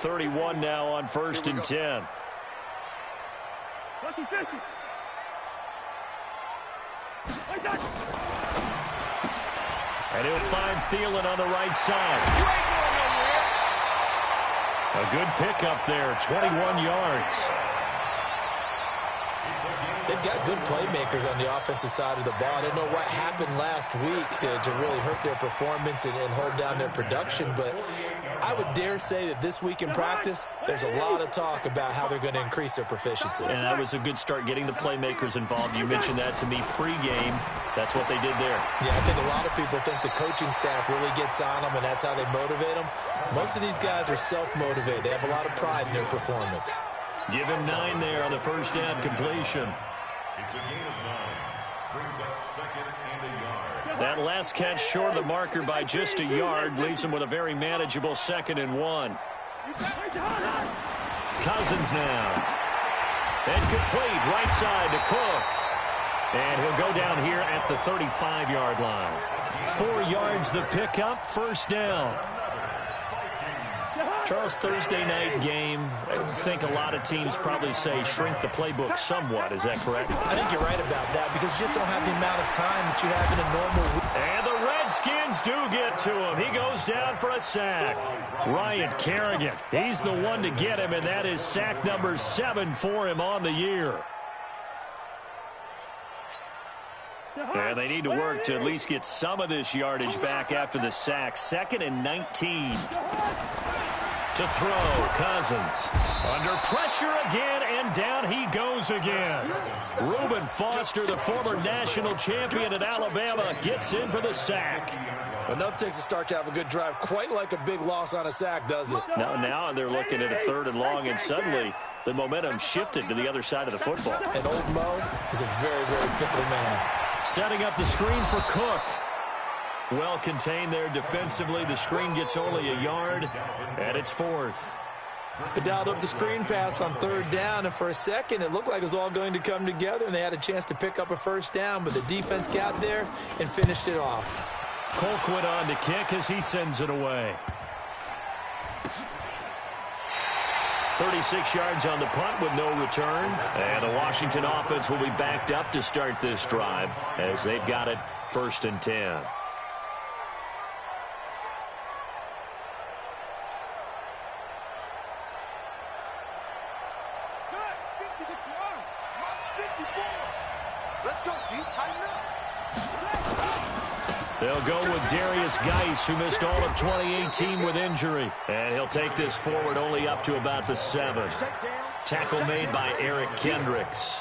31 now on 1st and 10. And he'll find Thielen on the right side. A good pickup there, 21 yards. They've got good playmakers on the offensive side of the ball. I don't know what happened last week to really hurt their performance and hold down their production, but I would dare say that this week in practice, there's a lot of talk about how they're going to increase their proficiency. And that was a good start, getting the playmakers involved. You mentioned that to me pregame. That's what they did there. Yeah, I think a lot of people think the coaching staff really gets on them, and that's how they motivate them. Most of these guys are self-motivated. They have a lot of pride in their performance. Give him 9 there on the first down completion. It's a gain of 9. Brings up 2nd and a yard. That last catch short of the marker by just a yard leaves him with a very manageable 2nd and 1. Cousins now. And complete right side to Cook. And he'll go down here at the 35-yard line. 4 yards the pickup, first down. Charles, Thursday night game, I think a lot of teams probably say shrink the playbook somewhat. Is that correct? I think you're right about that because you just don't have the amount of time that you have in a normal week. And the Redskins do get to him. He goes down for a sack. Ryan Kerrigan, he's the one to get him, and that is sack number 7 for him on the year. And they need to work to at least get some of this yardage back after the sack. 2nd and 19. To throw, Cousins. Under pressure again, and down he goes again. Reuben Foster, the former national champion at Alabama, gets in for the sack. Enough takes a start to have a good drive. Quite like a big loss on a sack, does it? Now they're looking at a 3rd and long, and suddenly the momentum shifted to the other side of the football. And old Mo is a very, very fickle man. Setting up the screen for Cook. Well contained there defensively. The screen gets only a yard, and it's 4th. They dialed up the screen pass on 3rd down, and for a second it looked like it was all going to come together, and they had a chance to pick up a first down, but the defense got there and finished it off. Colquitt on to kick as he sends it away. 36 yards on the punt with no return. And the Washington offense will be backed up to start this drive as they've got it 1st and 10. They'll go with Darius Geis, who missed all of 2018 with injury. And he'll take this forward only up to about the 7. Tackle made by Eric Kendricks.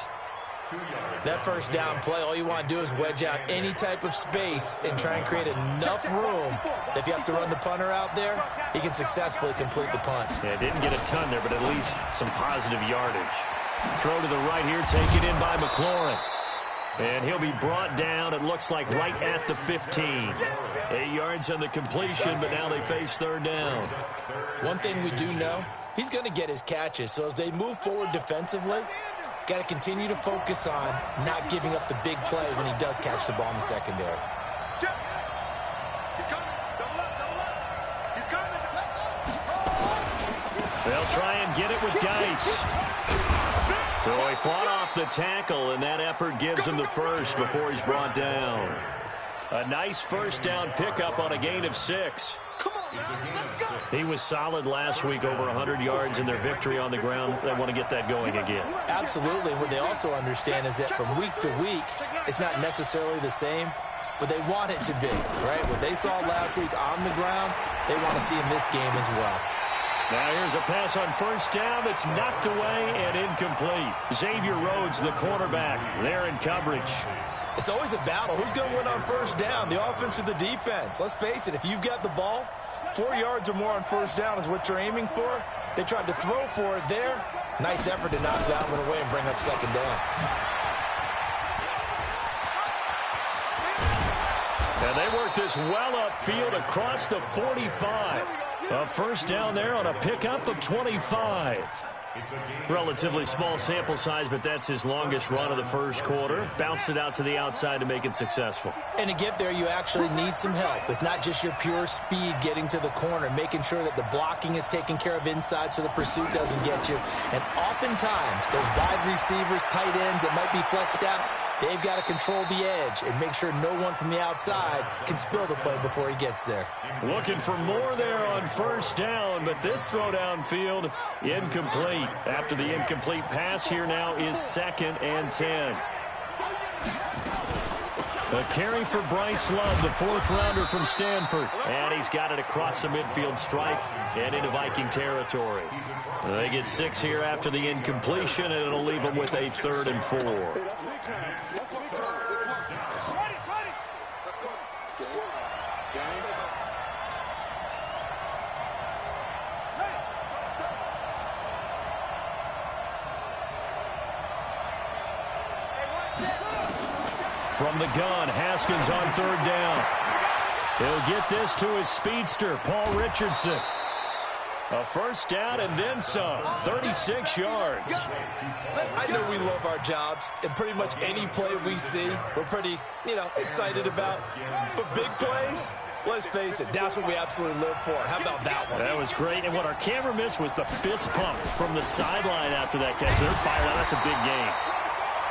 That first down play, all you want to do is wedge out any type of space and try and create enough room that if you have to run the punter out there, he can successfully complete the punt. Yeah, didn't get a ton there, but at least some positive yardage. Throw to the right here, taken in by McLaurin. And he'll be brought down, it looks like, right at the 15. 8 yards on the completion, but now they face 3rd down. One thing we do know, he's going to get his catches. So as they move forward defensively, got to continue to focus on not giving up the big play when he does catch the ball in the secondary. They'll try and get it with Geis. So he fought off the tackle, and that effort gives him the first before he's brought down. A nice first down pickup on a gain of 6. He was solid last week, over 100 yards in their victory on the ground. They want to get that going again. Absolutely. What they also understand is that from week to week, it's not necessarily the same, but they want it to be, right? What they saw last week on the ground, they want to see in this game as well. Now here's a pass on first down that's knocked away and incomplete. Xavier Rhodes, the quarterback, there in coverage. It's always a battle. Who's going to win on first down, the offense or the defense? Let's face it, if you've got the ball, 4 yards or more on first down is what you're aiming for. They tried to throw for it there. Nice effort to knock that one away and bring up 2nd down. And they work this well upfield across the 45. A first down there on a pickup of 25. Relatively small sample size, but that's his longest run of the first quarter. Bounced it out to the outside to make it successful. And to get there, you actually need some help. It's not just your pure speed getting to the corner, making sure that the blocking is taken care of inside so the pursuit doesn't get you. And oftentimes, those wide receivers, tight ends that might be flexed out, they've got to control the edge and make sure no one from the outside can spill the play before he gets there. Looking for more there on first down, but this throw downfield incomplete. After the incomplete pass, here now is 2nd and 10. A carry for Bryce Love, the 4th-rounder from Stanford. And he's got it across the midfield stripe and into Viking territory. They get 6 here after the incompletion, and it'll leave them with a 3rd and 4. From the gun, Haskins on 3rd down. He'll get this to his speedster, Paul Richardson. A first down and then some, 36 yards. I know we love our jobs, and pretty much any play we see, we're pretty, excited about. But big plays, let's face it, that's what we absolutely live for. How about that one? That was great, and what our camera missed was the fist pump from the sideline after that catch. They're fired out. That's a big game.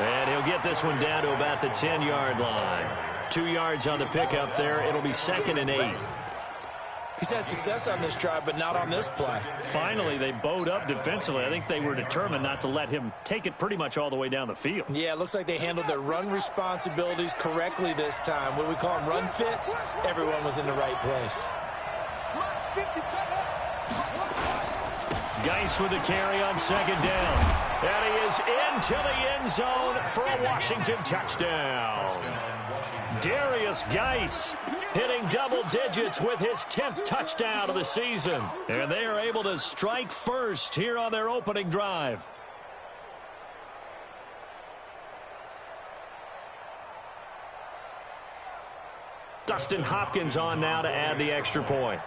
And he'll get this one down to about the 10-yard line. 2 yards on the pickup there. It'll be 2nd and 8. He's had success on this drive, but not on this play. Finally, they bowed up defensively. I think they were determined not to let him take it pretty much all the way down the field. Yeah, it looks like they handled their run responsibilities correctly this time. What do we call them, run fits? Everyone was in the right place. Geis with the carry on 2nd down. And he is into the end zone for a Washington touchdown. Darius Geis hitting double digits with his 10th touchdown of the season. And they are able to strike first here on their opening drive. Dustin Hopkins on now to add the extra point.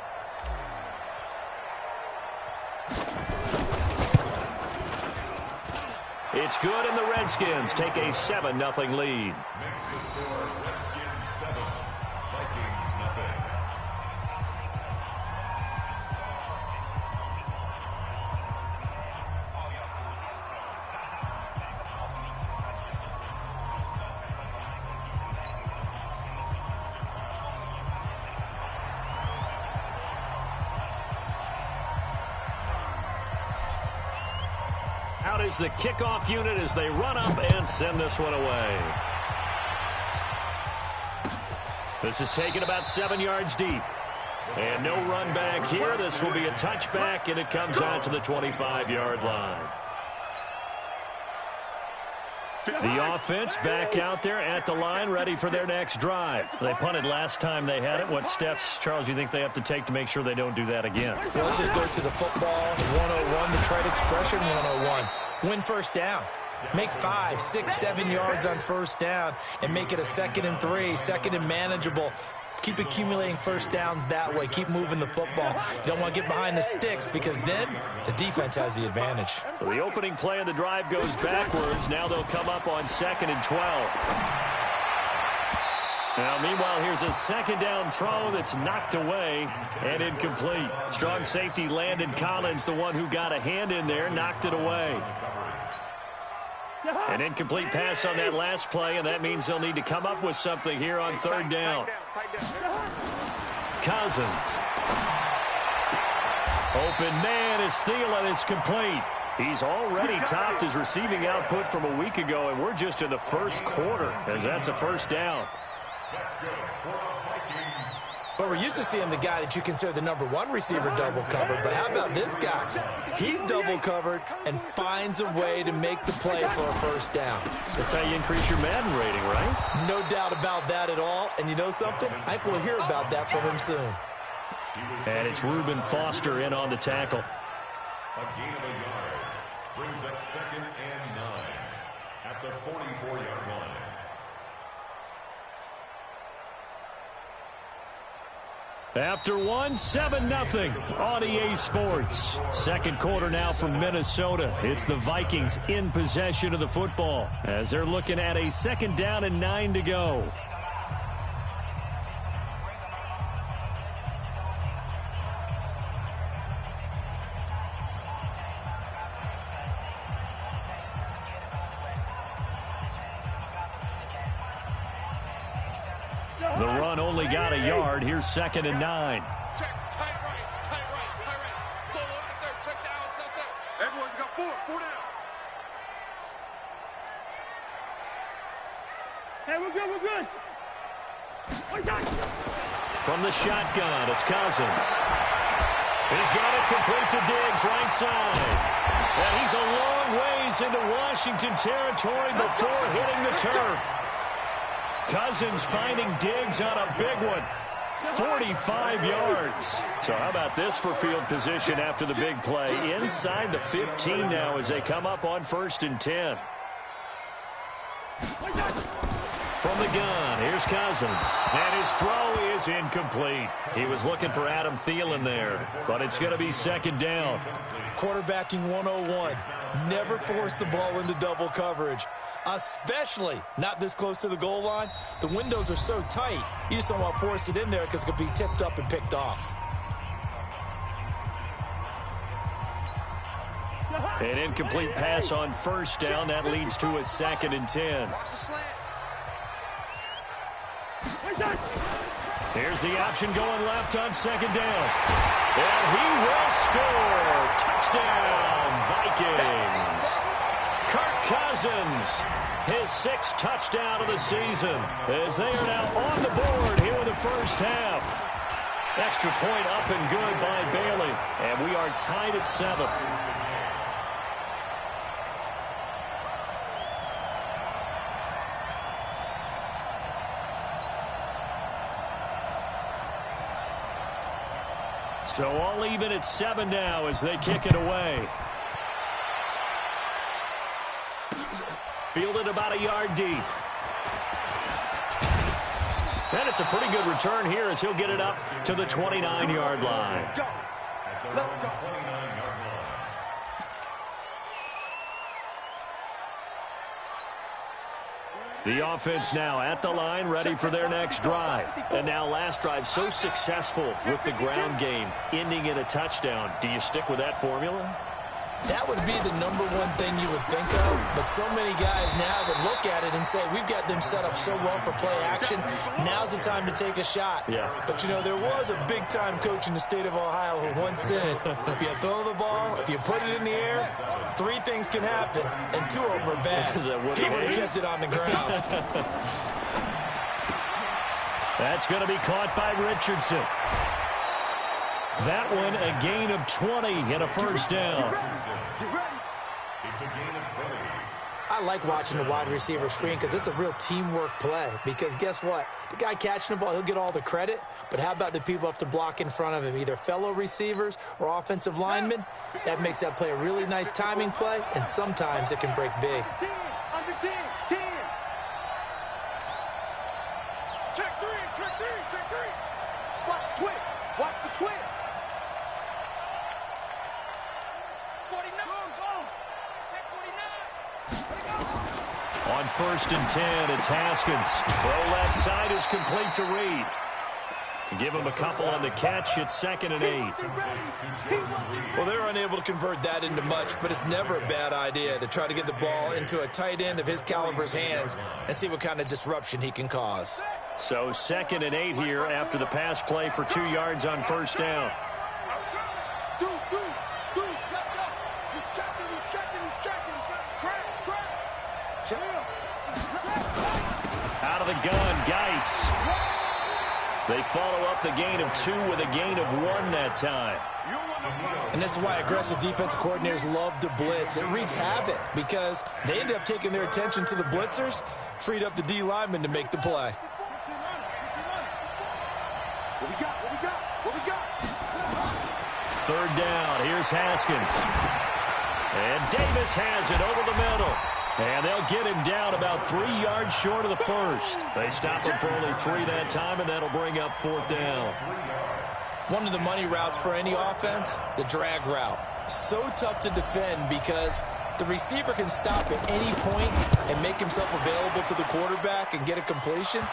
It's good, and the Redskins take a 7-0 lead. Out is the kickoff unit as they run up and send this one away. This is taken about 7 yards deep. And no run back here. This will be a touchback, and it comes out to the 25-yard line. The offense back out there at the line, ready for their next drive. They punted last time they had it. What steps, Charles, you think they have to take to make sure they don't do that again? Well, let's just go to the football 101, the trade expression 101. Win first down. Make 5, 6, 7 yards on first down and make it a 2nd and 3, 2nd and manageable. Keep accumulating first downs that way. Keep moving the football. You don't want to get behind the sticks because then the defense has the advantage. So the opening play of the drive goes backwards. Now they'll come up on 2nd and 12. Now, meanwhile, here's a 2nd down throw that's knocked away and incomplete. Strong safety Landon Collins, the one who got a hand in there, knocked it away. An incomplete pass on that last play, and that means they'll need to come up with something here on 3rd down. Cousins. Open man is Thielen. It's complete. He's already topped his receiving output from a week ago, and we're just in the first quarter as that's a first down. But we're used to seeing the guy that you consider the #1 receiver double covered. But how about this guy? He's double covered and finds a way to make the play for a first down. That's how you increase your Madden rating, right? No doubt about that at all. And you know something? I think we'll hear about that from him soon. And it's Reuben Foster in on the tackle. A gain of a yard brings up 2nd and 9 at the 44-yard line. After one, 7-0 on EA Sports. Second quarter now from Minnesota. It's the Vikings in possession of the football as they're looking at a 2nd down and 9 to go. The run only got a yard. Here's 2nd and 9. Check, tight right. Solo out there, check down, set there. Everyone, you got four down. Hey, we're good. From the shotgun, it's Cousins. He's got it complete to Diggs, right side. And he's a long ways into Washington territory before hitting the turf. Cousins finding Diggs on a big one. 45 yards. So how about this for field position after the big play? Inside the 15 now as they come up on 1st and 10. From the gun, here's Cousins. And his throw is incomplete. He was looking for Adam Thielen there, but it's going to be 2nd down. Quarterbacking 101. Never force the ball into double coverage, especially not this close to the goal line. The windows are so tight, you just don't want to force it in there because it could be tipped up and picked off. An incomplete pass on 1st down. That leads to a 2nd and 10. Here's the option going left on 2nd down. And he will score. Touchdown, Vikings. Kirk Cousins, his 6th touchdown of the season, as they are now on the board here in the 1st half. Extra point up and good by Bailey, and we are tied at 7. So all even at 7 now as they kick it away. Fielded about a yard deep. And it's a pretty good return here as he'll get it up to the 29-yard line. Let's go. The offense now at the line, ready for their next drive. And now last drive so successful with the ground game, ending in a touchdown. Do you stick with that formula? That would be the number one thing you would think of, but so many guys now would look at it and say, we've got them set up so well for play action. Now's the time to take a shot. Yeah. But, you know, there was a big-time coach in the state of Ohio who once said, if you throw the ball, if you put it in the air, 3 things can happen, and 2 of them are bad. Is that what He it would have is? kept it on the ground. That's going to be caught by Richardson. That one, a gain of 20 and a 1st down. It's a gain of 20. I like watching the wide receiver screen because it's a real teamwork play. Because guess what? The guy catching the ball, he'll get all the credit. But how about the people up to block in front of him, either fellow receivers or offensive linemen? That makes that play a really nice timing play, and sometimes it can break big. Under 10. Check 3. Watch the twist. Watch the twist. 49. Go. Check 49. On 1st and 10, it's Haskins. Throw left side is complete to Reed. Give him a couple on the catch. It's 2nd and 8. Well, they're unable to convert that into much, but it's never a bad idea to try to get the ball into a tight end of his caliber's hands and see what kind of disruption he can cause. So 2nd and 8 here after the pass play for 2 yards on 1st down. Let's go. He's checking. Crash. Chill. Out of the gun, Geis. They follow up the gain of 2 with a gain of 1 that time. And this is why aggressive defensive coordinators love to blitz. It wreaks havoc because they end up taking their attention to the blitzers, freed up the D lineman to make the play. What we got? 3rd down, here's Haskins. And Davis has it over the middle. And they'll get him down about 3 yards short of the first. They stop him for only 3 that time, and that'll bring up 4th down. One of the money routes for any offense, the drag route. So tough to defend because the receiver can stop at any point and make himself available to the quarterback and get a completion.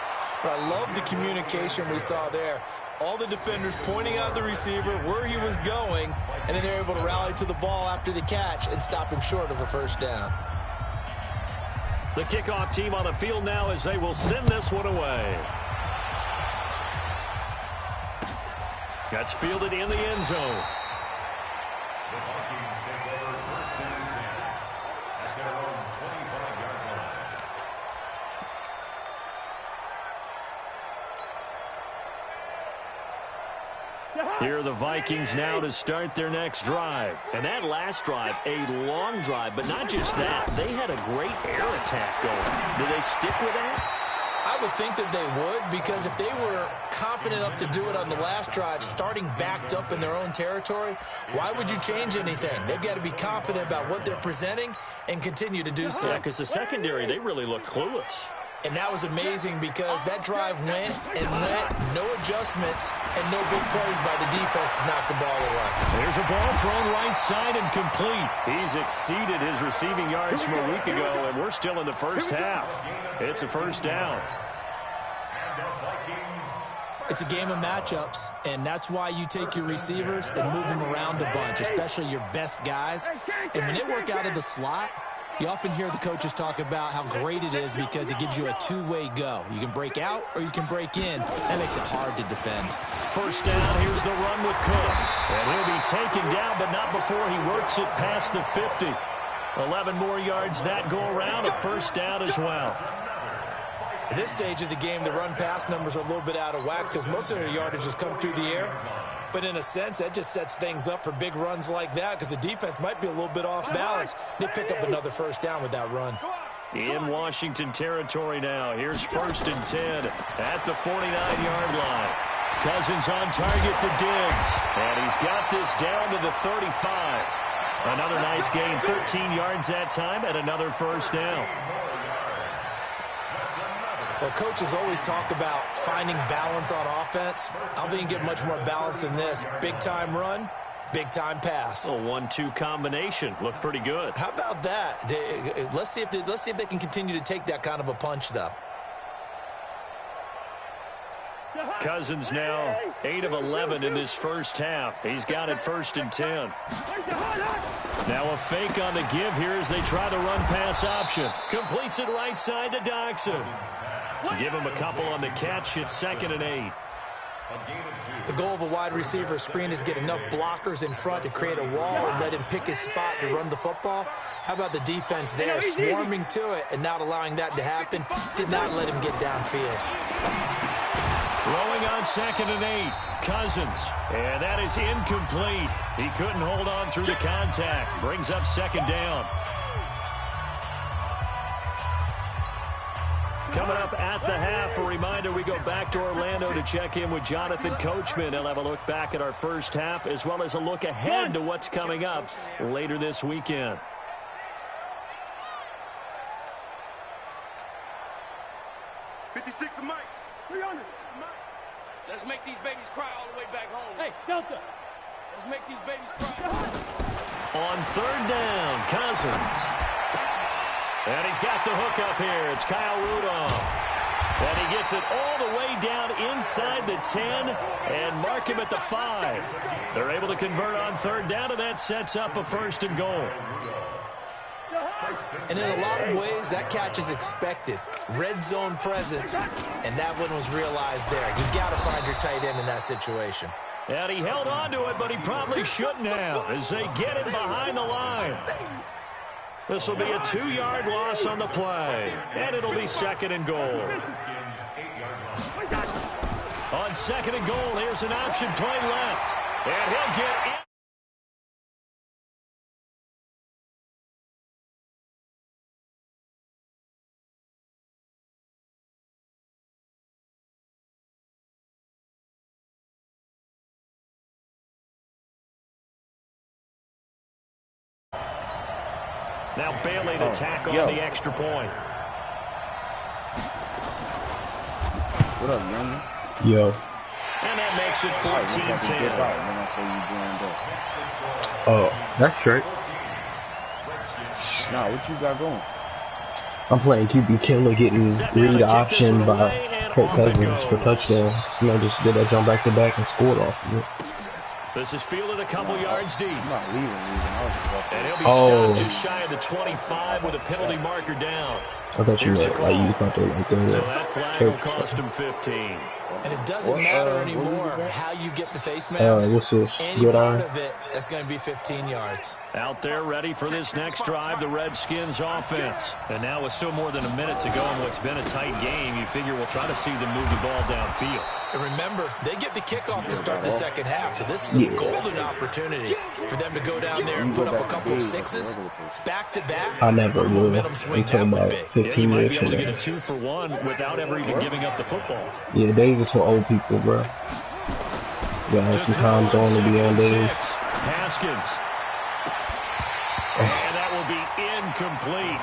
But I love the communication we saw there. All the defenders pointing out the receiver, where he was going, and then they're able to rally to the ball after the catch and stop him short of a first down. The kickoff team on the field now as they will send this one away. That's fielded in the end zone. The Vikings take over 1st and 10 at their own 25-yard line. Here are the Vikings now to start their next drive. And that last drive, a long drive, but not just that. They had a great air attack going. Do they stick with that? I would think that they would, because if they were confident enough to do it on the last drive, starting backed up in their own territory, why would you change anything? They've got to be confident about what they're presenting and continue to do so. Yeah, because the secondary, they really look clueless. And that was amazing because that drive went and went, no adjustments, and no big plays by the defense to knock the ball away. There's a ball thrown right side and complete. He's exceeded his receiving yards from a week ago, and we're still in the first half. It's a first down. It's a game of matchups, and that's why you take your receivers and move them around a bunch, especially your best guys. And when they work out of the slot, you often hear the coaches talk about how great it is because it gives you a two-way go. You can break out or you can break in. That makes it hard to defend. First down, here's the run with Cook. And he'll be taken down, but not before he works it past the 50. 11 more yards that go around, a first down as well. At this stage of the game, the run-pass numbers are a little bit out of whack because most of their yardage has come through the air. But in a sense, that just sets things up for big runs like that because the defense might be a little bit off balance. They pick up another first down with that run. In Washington territory now. Here's 1st and 10 at the 49-yard line. Cousins on target to Diggs. And he's got this down to the 35. Another nice gain, 13 yards that time, and another first down. Well, coaches always talk about finding balance on offense. I don't think you can get much more balance than this. Big-time run, big-time pass. A 1-2 combination. Looked pretty good. How about that? Let's see if they can continue to take that kind of a punch, though. Cousins now 8 of 11 in this first half. He's got it 1st and 10. Now a fake on the give here as they try the run-pass option. Completes it right side to Doxson. Give him a couple on the catch. It's 2nd and 8. The goal of a wide receiver screen is get enough blockers in front to create a wall and let him pick his spot to run the football. How about the defense there, swarming to it and not allowing that to happen? Did not let him get downfield. Throwing on 2nd and 8. Cousins. And that is incomplete. He couldn't hold on through the contact. Brings up 2nd down. Coming up at the half, a reminder, we go back to Orlando to check in with Jonathan Coachman. He'll have a look back at our first half as well as a look ahead to what's coming up later this weekend. Let's make these babies cry all the way back home. Hey, Delta, let's make these babies cry. On 3rd down, Cousins. And he's got the hook up here. It's Kyle Rudolph. And he gets it all the way down inside the 10 and mark him at the 5. They're able to convert on 3rd down, and that sets up a 1st and goal. And in a lot of ways, that catch is expected. Red zone presence, and that one was realized there. You've got to find your tight end in that situation. And he held on to it, but he probably shouldn't have as they get him behind the line. This will be a 2-yard loss on the play, and it'll be 2nd and goal. On 2nd and goal, here's an option play left, and he'll get in. Now Bailey to tack on the extra point. What up, young? Yo. And that makes it 14-10. Oh, that's straight. Nah, what you got going? I'm playing QB Killer, getting read option by Kirk Cousins for touchdown. You know, just did that jump back to back and scored off of it. This is fielded a couple yards deep. I'm not leaving. And he'll be stopped just shy of the 25 with a penalty marker down. I thought you meant like you thought they were like that. So that flag will cost him 15. And it doesn't matter anymore how you get the face mask. What's this? Any Good part eye? of it, that's going to be 15 yards. Out there ready for this next drive, the Redskins offense. And now with still more than a minute to go in what's been a tight game, you figure we'll try to see them move the ball downfield. And remember, they get the kickoff to start the second half, so this is a golden opportunity for them to go down there and put up a couple of sixes back-to-back. I never will. Momentum swing Until that would about be. 15 You might years be able from to get now. a 2-for-1 without ever even giving up the football. Yeah, days is for old people, bro. You gotta have some time zone to be on days. Haskins. And that will be incomplete.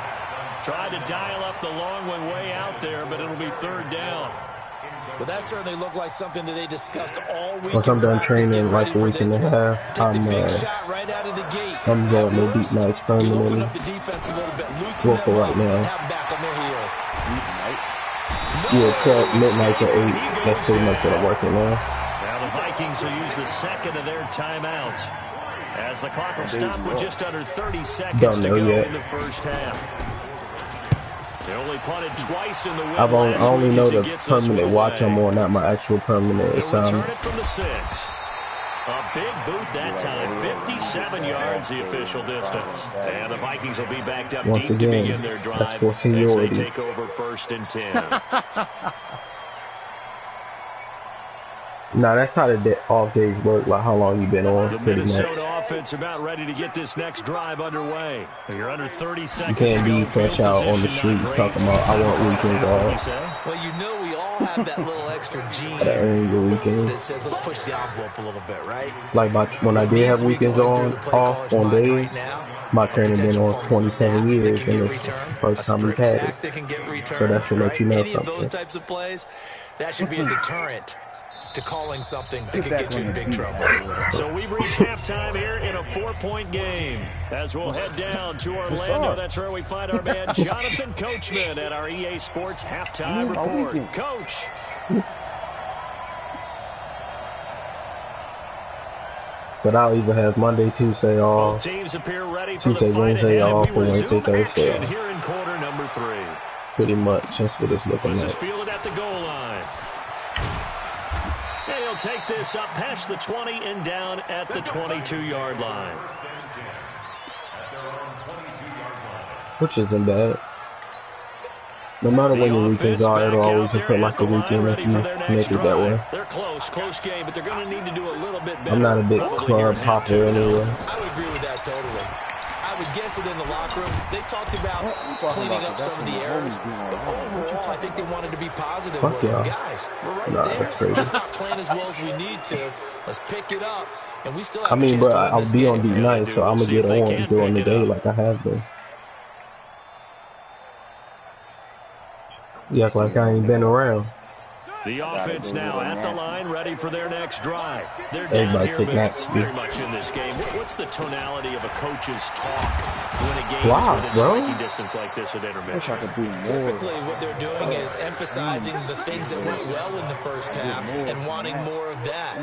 Tried to dial up the long one way out there, but it'll be third down. Well, that certainly looked like something that they discussed all week. Once I'm done training like a week and a half, I'm right out of the gate. I'm going to beat nights permanently. Well, for right now. Yeah, 12 midnight to 8. That's pretty much what I'm working on. Now the Vikings will use the second of their timeouts as the clock will stop with just under 30 seconds to go in the first half. They only punted twice in the win. I only know the permanent watch I'm on, not my actual permanent assignment. Return it from the 6. A big boot that time, 57 yards the official distance. And the Vikings will be backed up Once deep again, to begin their drive that's for as seniority. they take over 1st and 10. Nah, that's how the off days work, like how long you been on, The pretty much. Minnesota offense about ready to get this next drive underway. You're under 30 seconds. You can't be fresh out on the streets talking about, I want weekends off. Well, you know we all have that little extra gene Gotta earn your weekends. that says let's push the envelope a little bit, right? Like when I did have weekends off on days, my training been on 27 years, and it's the first time we've had it. So that should let you know Any of those something. types of plays, that should be a deterrent to calling something that could get you in big trouble. So we've reached halftime here in a 4-point game. As we'll head down to Orlando, that's where we find our man Jonathan Coachman at our EA Sports Halftime Report. Coach. But I'll either have Monday, Tuesday off, Both teams appear ready for Tuesday, the fight Wednesday ahead, off, and or we Wednesday, resume Thursday action off. here in quarter number 3. Pretty much, that's what it's looking This is like. fielded at the goal line. And he'll take this up past the 20 and down at the 22-yard line. Which isn't bad. No matter when your weekends are, it'll always feel like a weekend if you make it that way. They're close game, but they're going to need to do a little bit better. I'm not a big club hopper anyway. I would agree with that totally. I would guess it in the locker room. They talked about cleaning up some of the errors, but overall, I think they wanted to be positive. Fuck yeah. Guys, we're right That's there. crazy. Just not playing as well as we need to. Let's pick it up, and we still have I mean, a chance but to win I'll this be on game. deep night, so I'm gonna get on during the day like I have been. You act like I ain't been around. The offense now at the line, ready for their next drive. They're down Everybody here, take but naps, very dude. much in this game. What's the tonality of a coach's talk when a game Wow, is within bro. striking distance like this at intermission? Typically, what they're doing is emphasizing the things that went well in the first half and wanting more of that.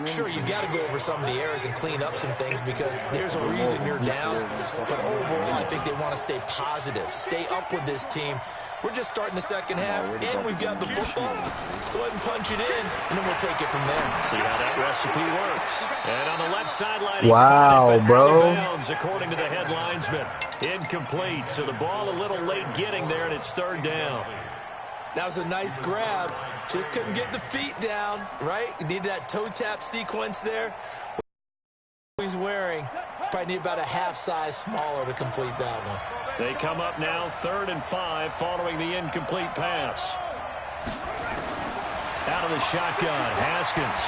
Sure, you've got to go over some of the errors and clean up some things because there's a reason you're down. But overall, I think they want to stay positive, stay up with this team. We're just starting the second half, and we've got the football. Let's go ahead and punch it in, and then we'll take it from there. See how that recipe works. And on the left sideline, Wow, bro. Bounds, according to the head linesman. Incomplete, so the ball a little late getting there, and it's third down. That was a nice grab. Just couldn't get the feet down, right? You needed that toe tap sequence there. He's wearing probably need about a half size smaller to complete that one. They come up now, 3rd and 5, following the incomplete pass. Out of the shotgun, Haskins.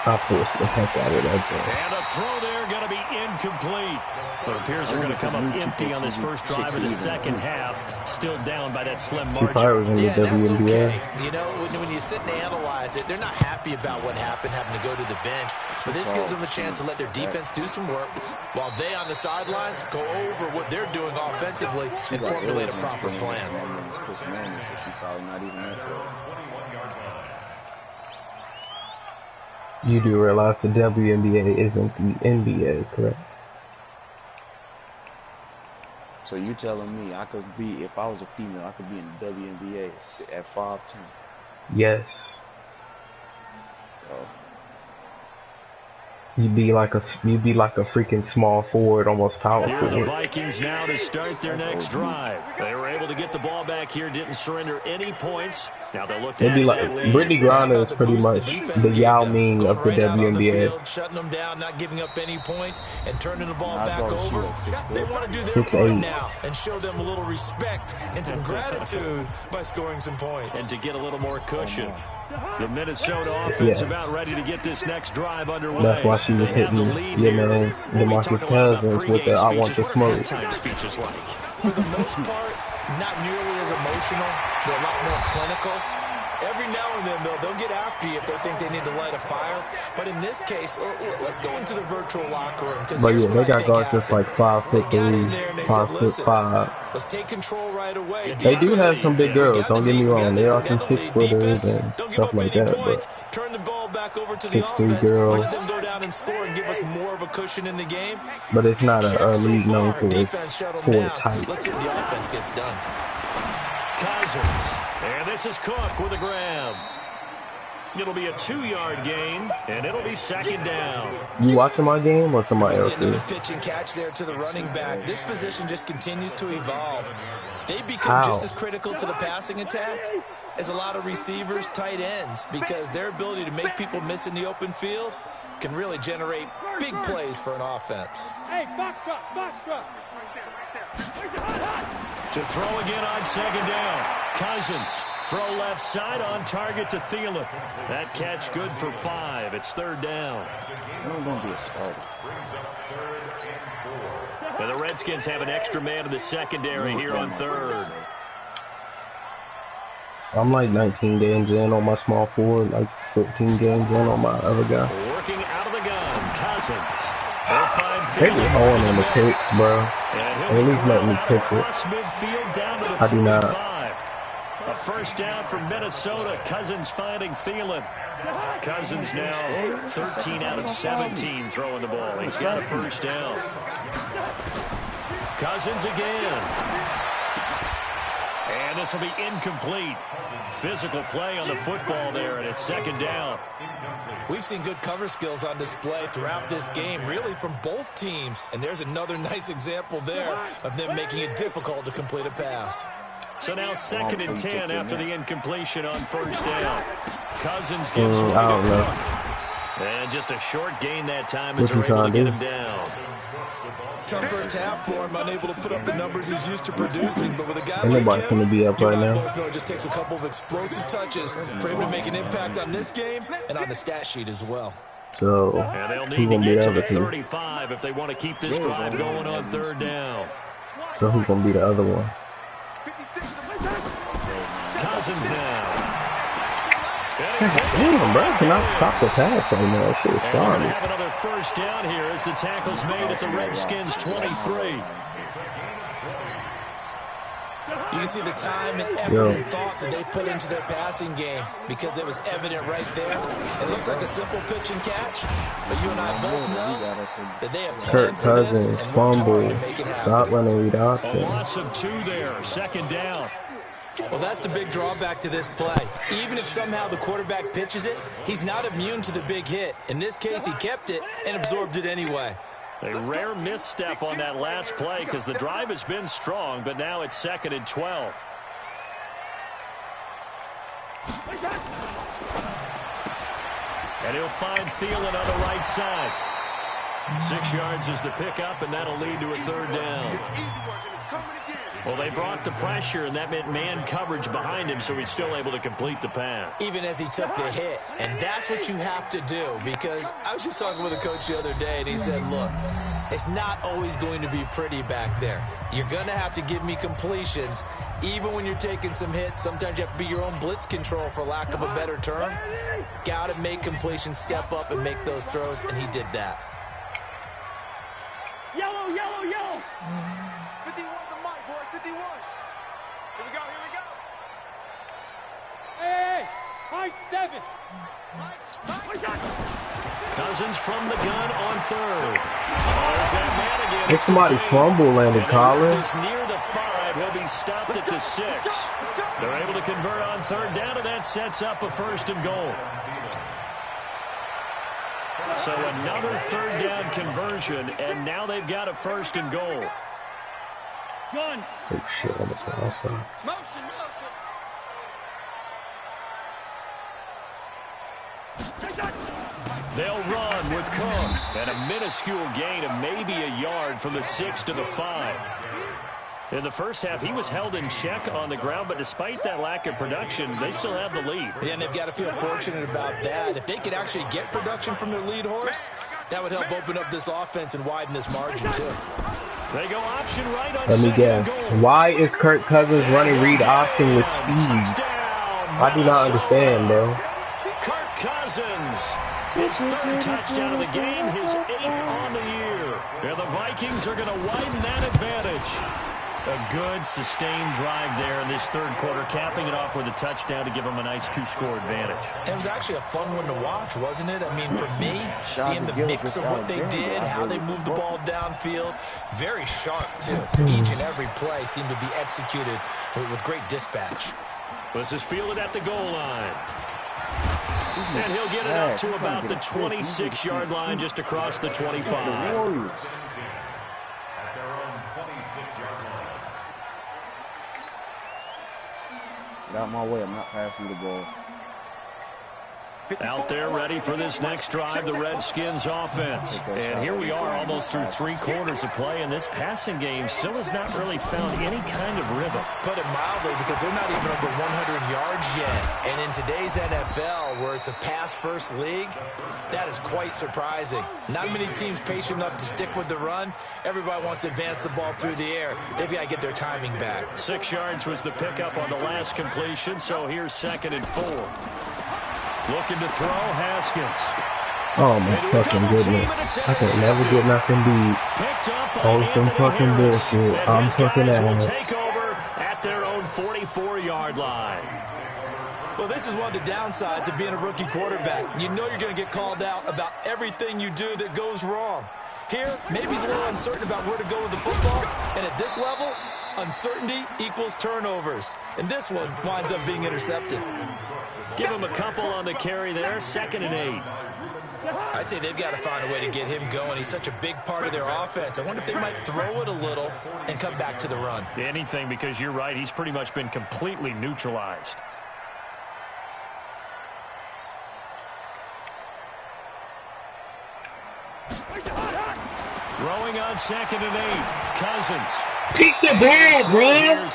I forced the heck out of that thing. And a throw there going to be incomplete. But it appears they're going to come up empty on this first drive of the second half. Still down by that slim margin. Yeah, that's okay. You know, when you sit and analyze it, they're not happy about what happened, having to go to the bench. But this gives them a chance to let their defense do some work while they on the sidelines go over what they're doing offensively and formulate a proper plan. You do realize the WNBA isn't the NBA, correct? So you telling me I could be, if I was a female, I could be in the WNBA at 5'10"? Yes. Oh. You'd be like a freaking small forward, almost power Here are forward. the Vikings now to start their next drive. They were able to get the ball back here, didn't surrender any points. Now they'll look to It'd be like Brittany Griner is pretty much the Yao Ming of the WNBA. Shutting them down, not giving up any points, and turning the ball back over. They want to do their part now and show them a little respect and some gratitude by scoring some points. And to get a little more cushion. The Minnesota offense about ready to get this next drive underway. That's why she was hitting your man's DeMarcus Cousins with the "I want the smoke." Speeches like. For the most part, not nearly as emotional. They're a lot more clinical. Every now and then, though, they'll get after you if they think they need to light a fire. But in this case, let's go into the virtual locker room. But yeah, they got guards just like 5'3", 5'5". Let's take control right away. They do have some big girls. Don't get me wrong. There are some 6-footers and stuff like that. But turn the ball back over to the 6'3" girls. Let them go down and score and give us more of a cushion in the game. But it's not a league known for its forward type. Let's see if the offense gets done. Cousins. And this is Cook with a grab. It'll be a 2-yard gain, and it'll be second down. You watching my game or somebody else? Another pitch and catch there to the running back. This position just continues to evolve. They become just as critical to the passing attack as a lot of receivers, tight ends, because their ability to make people miss in the open field can really generate big plays for an offense. Hey, box truck. To throw again on second down. Cousins. Throw left side on target to Thielen. That catch good for 5. It's third down. I'm going to be a starter. And the Redskins have an extra man in the secondary here on third. I'm like 19 games in on my small forward, like 13 games in on my other guy. Working out of the gun, Cousins. They'll find They be holding in the picks, bro. At least let me kick it. I do not. A first down for Minnesota. Cousins finding Thielen. Cousins now 13 out of 17 throwing the ball. He's got a first down. Cousins again. And this will be incomplete. Physical play on the football there, and it's second down. We've seen good cover skills on display throughout this game, really from both teams. And there's another nice example there of them making it difficult to complete a pass. So now 2nd and 10 after the incompletion on first down. Cousins gives one to Cook. And just a short gain that time as they're able to get him down. Tough first half for him, unable to put up the numbers he's used to producing, but with a guy like him, to be up right now. It just takes a couple of explosive touches for him to make an impact on this game and on the stat sheet as well. So, and they'll need to get to the 35 if they want to keep this drive going on third down. So who's going to be the other one? Cousins now. Damn, bro, cannot stop the pass right now. Shit is starting. Have another first down here as the tackle's made at the Redskins 23. You can see the time and effort and thought that they put into their passing game because it was evident right there. It looks like a simple pitch and catch, but you and I both know that they have planned for this and worked hard to make it happen. Not running read option. A loss of 2 there, second down. Well, that's the big drawback to this play. Even if somehow the quarterback pitches it, he's not immune to the big hit. In this case, he kept it and absorbed it anyway. A rare misstep on that last play because the drive has been strong, but now it's 2nd and 12. And he'll find Thielen on the right side. 6 yards is the pickup, and that'll lead to a third down. Well, they brought the pressure, and that meant man coverage behind him, so he's still able to complete the pass. Even as he took the hit, and that's what you have to do, because I was just talking with a coach the other day, and he said, look, it's not always going to be pretty back there. You're going to have to give me completions, even when you're taking some hits. Sometimes you have to be your own blitz control, for lack of a better term. Got to make completions, step up, and make those throws, and he did that. Yellow, yellow, yellow. 51 to Mike, boy, 51. Here we go, here we go. Hey, high 7. Cousins from the gun on third. There's that man again. It's somebody fumble landed, Colin. Near the 5, he'll be stopped at the 6. They're able to convert on third down, and that sets up a first and goal. So another third down conversion, and now they've got a first and goal. Gun. Oh, shit, I'm awesome. Motion, motion. They'll run with Cook, and a minuscule gain of maybe a yard from the 6 to the 5. In the first half, he was held in check on the ground, but despite that lack of production, they still have the lead. Yeah, and they've got to feel fortunate about that. If they could actually get production from their lead horse, that would help open up this offense and widen this margin, too. They go option right on Let me guess. Why is Kirk Cousins running read option with speed? I do not understand, bro. Kirk Cousins, his third touchdown of the game, his 8th on the year. And the Vikings are going to widen that advantage. A good, sustained drive there in this third quarter, capping it off with a touchdown to give them a nice 2-score advantage. It was actually a fun one to watch, wasn't it? I mean, for me, seeing the mix of what they did, how they moved the ball downfield, very sharp, too. Each and every play seemed to be executed with great dispatch. This is fielded at the goal line. And he'll get it up to about the 26-yard line, just across the 25. Get out my way. I'm not passing the ball. Out there ready for this next drive, the Redskins offense. And here we are almost through 3 quarters of play, and this passing game still has not really found any kind of rhythm. Put it mildly, because they're not even over 100 yards yet. And in today's NFL, where it's a pass-first league, that is quite surprising. Not many teams patient enough to stick with the run. Everybody wants to advance the ball through the air. They've got to get their timing back. 6 yards was the pickup on the last completion, so here's 2nd and 4. Looking to throw, Haskins. Oh, my fucking goodness. I can never get nothing beat. Oh, some fucking bullshit. I'm fucking ass. Take over at their own 44-yard line. Well, this is one of the downsides of being a rookie quarterback. You know you're going to get called out about everything you do that goes wrong. Here, maybe he's a little uncertain about where to go with the football. And at this level, uncertainty equals turnovers. And this one winds up being intercepted. Give him a couple on the carry there, 2nd and 8. I'd say they've got to find a way to get him going. He's such a big part of their offense. I wonder if they might throw it a little and come back to the run. Anything, because you're right, he's pretty much been completely neutralized. Throwing on 2nd and 8. Cousins. Pick the ball, bro.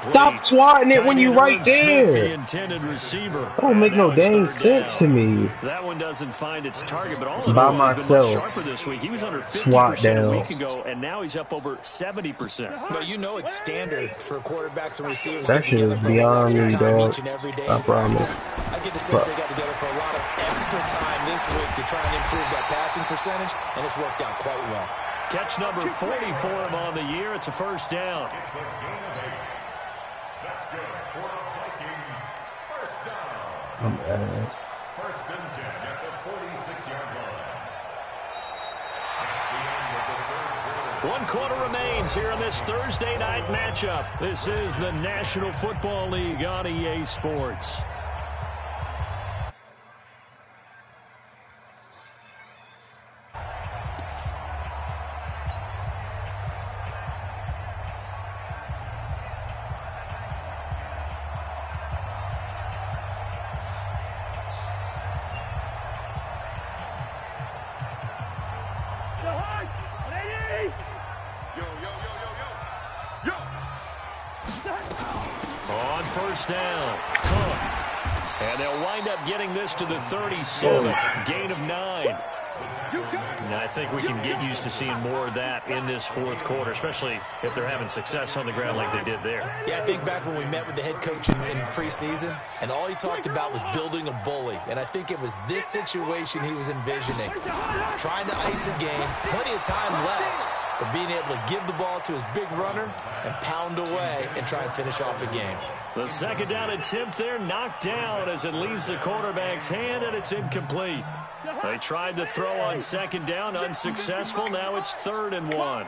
Stop swatting it when you're right there. The intended receiver. That don't make no dang sense to me. That one doesn't find its target, but all in by all, he's been much sharper myself. this week. He was under Swat 50% down. a week ago, and now he's up over 70%. But you know it's standard for quarterbacks and receivers. That shit is beyond me, dog. Each and every day I promise. I get the sense they got together for a lot of extra time this week to try and improve that passing percentage, and it's worked out quite well. Catch number 40 for him on the year. It's a first down. That's good for the Vikings. First down. I'm ass. 1st and 10 at the 46-yard line. That's the end of the 3rd quarter. 1 quarter remains here in this Thursday night matchup. This is the National Football League on EA Sports. first down. Cook. And they'll wind up getting this to the 37. Gain of 9. And I think we can get used to seeing more of that in this fourth quarter, especially if they're having success on the ground like they did there. Yeah, I think back when we met with the head coach in preseason, and all he talked about was building a bully. And I think it was this situation he was envisioning. Trying to ice a game, plenty of time left, but being able to give the ball to his big runner and pound away and try and finish off the game. The second down attempt there knocked down as it leaves the quarterback's hand, and it's incomplete. They tried to throw on second down, unsuccessful. Now it's 3rd and 1. And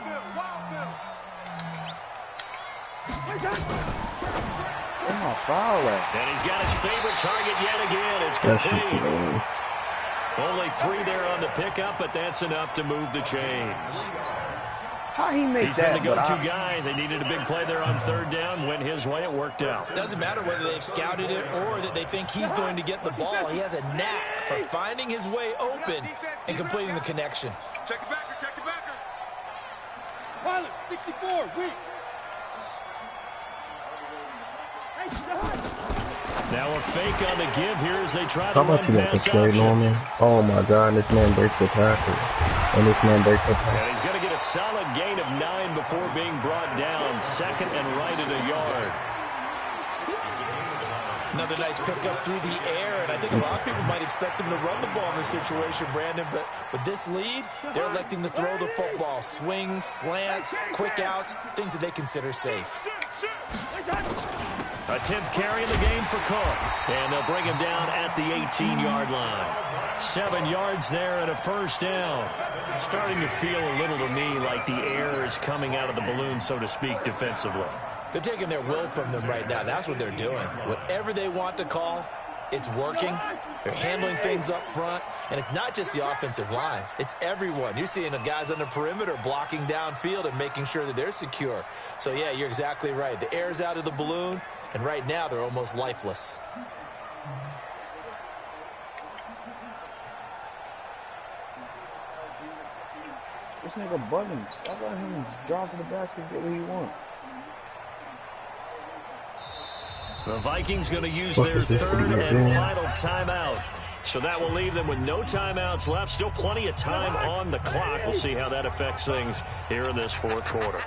he's got his favorite target yet again. It's complete. Only 3 there on the pickup, but that's enough to move the chains. How he make He's that? been the go-to guy. They needed a big play there on 3rd down. Went his way. It worked out. Doesn't matter whether they've scouted it or that they think he's going to get the ball. He has a knack for finding his way open and completing the connection. Check the backer, check the backer. Pilot, 64, weak. Now a fake on the give here as they try to How run much you got to pass play, option. Norman? Oh my God, this man breaks the tackle. And this man breaks the tackle. And he's going to get a solid gain of 9 before being brought down. 2nd and right at a yard. Another nice pickup through the air, and I think a lot of people might expect them to run the ball in this situation, Brandon, but with this lead, they're electing to throw the football. Swings, slants, quick outs, things that they consider safe. A 10th carry in the game for Cook. And they'll bring him down at the 18-yard line. 7 yards there and a first down. Starting to feel a little to me like the air is coming out of the balloon, so to speak, defensively. They're taking their will from them right now. That's what they're doing. Whatever they want to call, it's working. They're handling things up front. And it's not just the offensive line. It's everyone. You're seeing the guys on the perimeter blocking downfield and making sure that they're secure. So, yeah, you're exactly right. The air's out of the balloon, and right now they're almost lifeless. This nigga bugging. Stop letting him drive to the basket, get what he wants. The Vikings going to use their 3rd and final timeout. So that will leave them with no timeouts left. Still plenty of time on the clock. We'll see how that affects things here in this fourth quarter.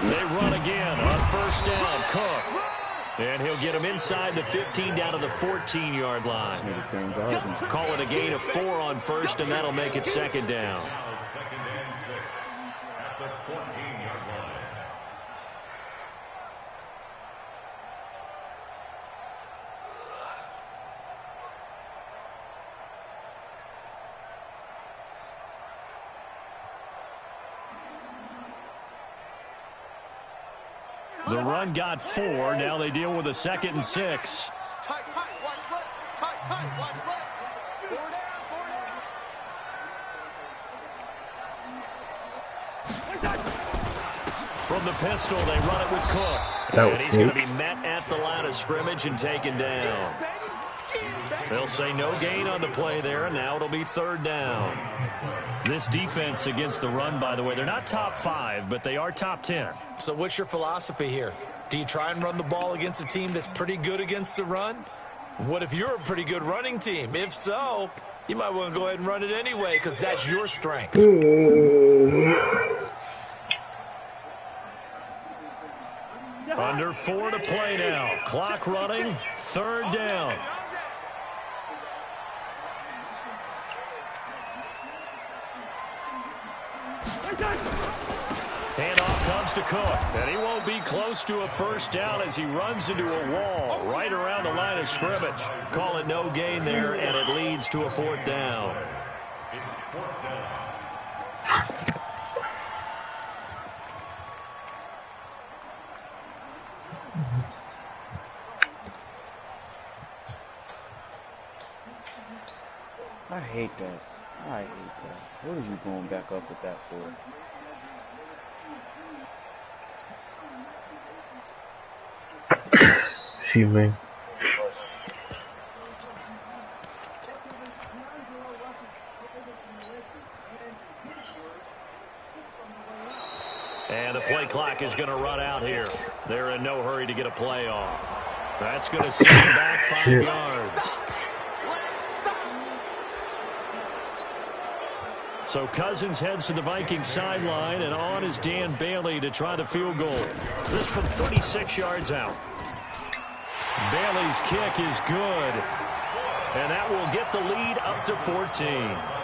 They run again on first down. Cook. And he'll get him inside the 15 down to the 14-yard line. Call it a gain of 4 on first, and that'll make it 2nd down. Now 2nd and 6 at the 14-yard line. The run got 4. Now they deal with a 2nd and 6. Tight, watch left. Tight, watch left. From the pistol, they run it with Cook. And he's going to be met at the line of scrimmage and taken down. They'll say no gain on the play there, and now it'll be 3rd down. This defense against the run, by the way, they're not top 5, but they are top 10. So what's your philosophy here? Do you try and run the ball against a team that's pretty good against the run? What if you're a pretty good running team? If so, you might want to go ahead and run it anyway because that's your strength. Under 4 to play now. Clock running. 3rd down. Handoff comes to Cook, and he won't be close to a first down as he runs into a wall right around the line of scrimmage. Call it no gain there, and it leads to a 4th down. It's 4th down. I hate that. I hate that. What are you going back up with that for? Excuse me. And the play clock is going to run out here. They're in no hurry to get a play off. That's going to send him back 5 yards. So Cousins heads to the Vikings sideline, and on is Dan Bailey to try the field goal. This from 36 yards out. Bailey's kick is good, and that will get the lead up to 14.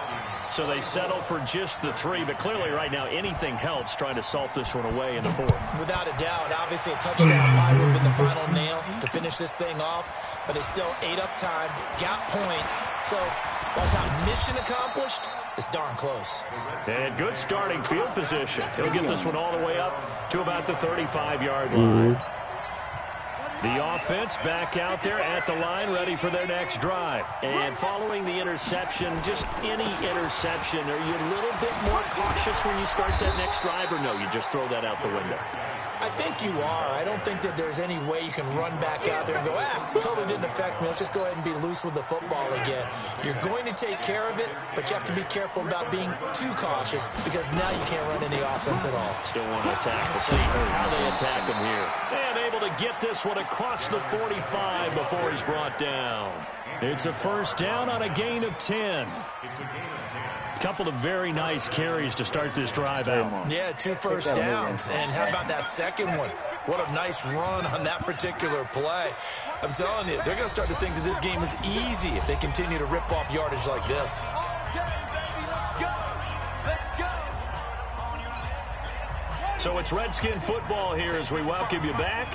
So they settle for just the 3, but clearly right now anything helps trying to salt this one away in the 4th. Without a doubt, obviously a touchdown probably would have been the final nail to finish this thing off, but it's still ate up time, got points, so while it's not mission accomplished, it's darn close. And good starting field position. He'll get this one all the way up to about the 35-yard line. The offense back out there at the line, ready for their next drive. And following the interception, just any interception, are you a little bit more cautious when you start that next drive, or no, you just throw that out the window? I think you are. I don't think that there's any way you can run back out there and go, totally didn't affect me. Let's just go ahead and be loose with the football again. You're going to take care of it, but you have to be careful about being too cautious because now you can't run any offense at all. Still want to attack. We'll see how they attack him here. And able to get this one across the 45 before he's brought down. It's a first down on a gain of 10. Couple of very nice carries to start this drive out. Yeah, 2 first downs. And how about that second one? What a nice run on that particular play. I'm telling you, they're going to start to think that this game is easy if they continue to rip off yardage like this. So it's Redskin football here as we welcome you back.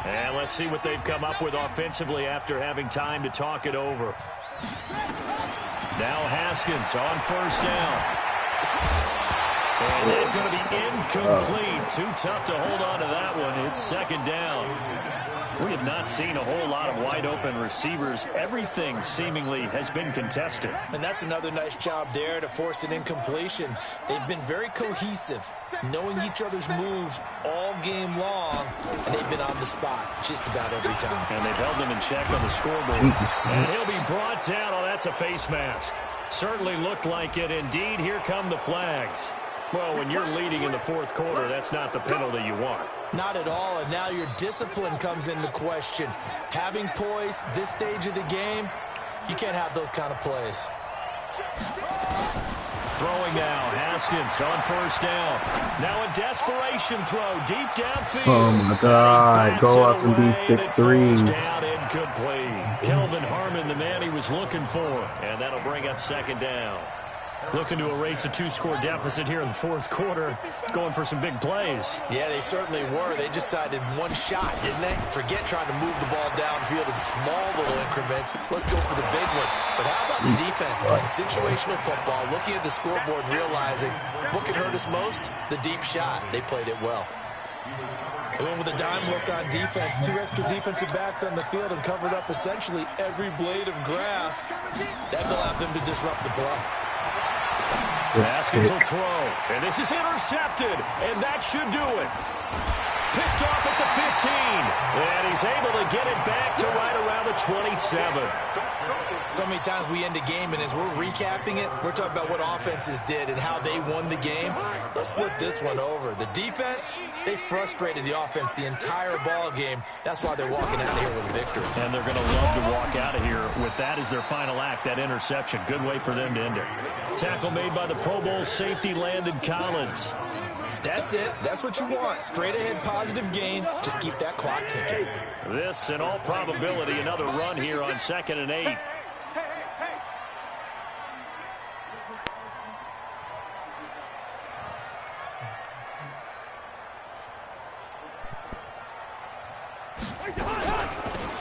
And let's see what they've come up with offensively after having time to talk it over. Now Haskins on first down. And it's going to be incomplete. Too tough to hold on to that one. It's second down. We have not seen a whole lot of wide-open receivers. Everything seemingly has been contested. And that's another nice job there to force an incompletion. They've been very cohesive, knowing each other's moves all game long, and they've been on the spot just about every time. And they've held them in check on the scoreboard. And he'll be brought down. Oh, that's a face mask. Certainly looked like it. Indeed, here come the flags. Well, when you're leading in the 4th quarter, that's not the penalty you want. Not at all, and now your discipline comes into question. Having poise this stage of the game, you can't have those kind of plays. Throwing now, Haskins on first down. Now a desperation throw deep downfield. Oh my God, go up and be 6'3". Down incomplete. Kelvin Harmon, the man he was looking for, and that'll bring up second down. Looking to erase a 2-score deficit here in the 4th quarter. Going for some big plays. Yeah, they certainly were. They just decided one shot, didn't they? Forget trying to move the ball downfield in small little increments. Let's go for the big one. But how about the defense playing situational football, looking at the scoreboard and realizing what can hurt us most? The deep shot. They played it well. They went with a dime look on defense. 2 extra defensive backs on the field and covered up essentially every blade of grass. That allowed them to disrupt the play. Haskins will throw, and this is intercepted, and that should do it. Picked off at the 15, and he's able to get it back to right around the 27. So many times we end a game, and as we're recapping it, we're talking about what offenses did and how they won the game. Let's flip this one over. The defense, they frustrated the offense the entire ball game. That's why they're walking out of here with a victory. And they're going to love to walk out of here with that as their final act, that interception. Good way for them to end it. Tackle made by the Pro Bowl safety Landon Collins. That's it. That's what you want. Straight ahead positive gain. Just keep that clock ticking. This, in all probability, another run here on 2nd and 8.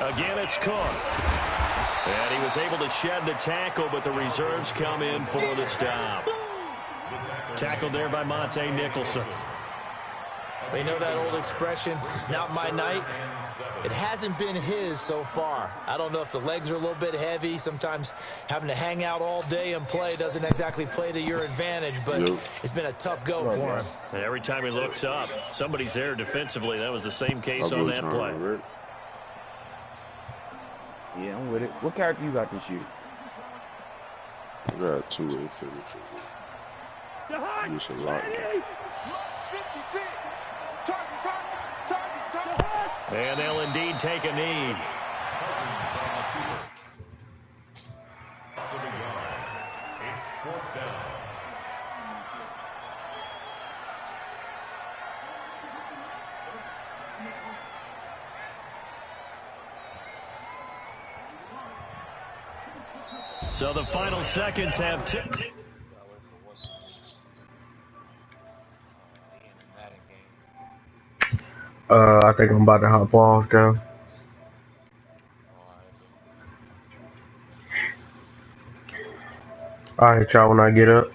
Again, it's Cook. And he was able to shed the tackle, but the reserves come in for the stop. Tackled there by Monte Nicholson. You know that old expression, it's not my night? It hasn't been his so far. I don't know if the legs are a little bit heavy. Sometimes having to hang out all day and play doesn't exactly play to your advantage, but it's been a tough go for him. And every time he looks up, somebody's there defensively. That was the same case on that play. Yeah, I'm with it. What character you got this year? I got 2 in finishing. Use a lot. And they'll indeed take a knee. It's 4th down. So the final seconds have I think I'm about to hop off though. Alright, y'all, when I get up.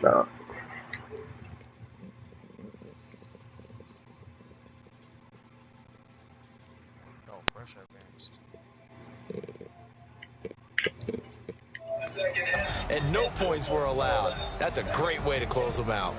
Nah. And no points were allowed. That's a great way to close them out.